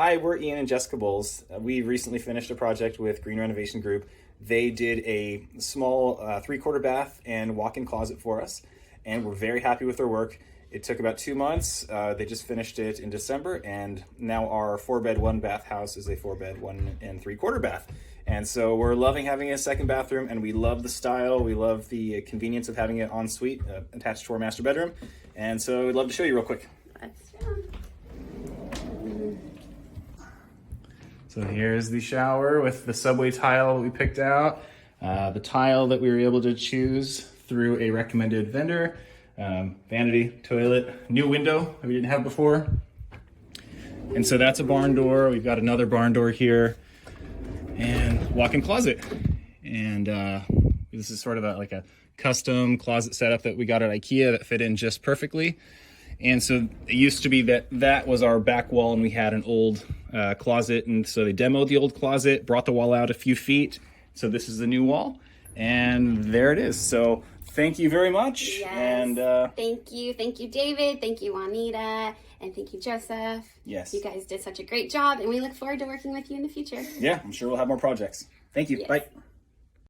Hi, we're Ian and Jessica Bowles. We recently finished a project with Green Renovation Group. They did a small 3/4 bath and walk-in closet for us, and we're very happy with their work. It took about 2 months. They just finished it in December, and now our 4-bed, 1-bath house is a 4-bed, 1 3/4 bath. And so we're loving having a second bathroom, and we love the style. We love the convenience of having it en suite attached to our master bedroom. And so we'd love to show you real quick. So here's the shower with the subway tile that we picked out. The tile that we were able to choose through a recommended vendor. Vanity, toilet, new window that we didn't have before. And so that's a barn door. We've got another barn door here and walk-in closet. And this is sort of like a custom closet setup that we got at IKEA that fit in just perfectly. And so it used to be that was our back wall, and we had an old closet, and so they demoed the old closet, brought the wall out a few feet. So this is the new wall, and there it is. So thank you very much. Yes. And thank you, David. Thank you, Juanita, and thank you, Joseph. Yes, you guys did such a great job, and we look forward to working with you in the future. Yeah, I'm sure we'll have more projects. Thank you. Yes. Bye.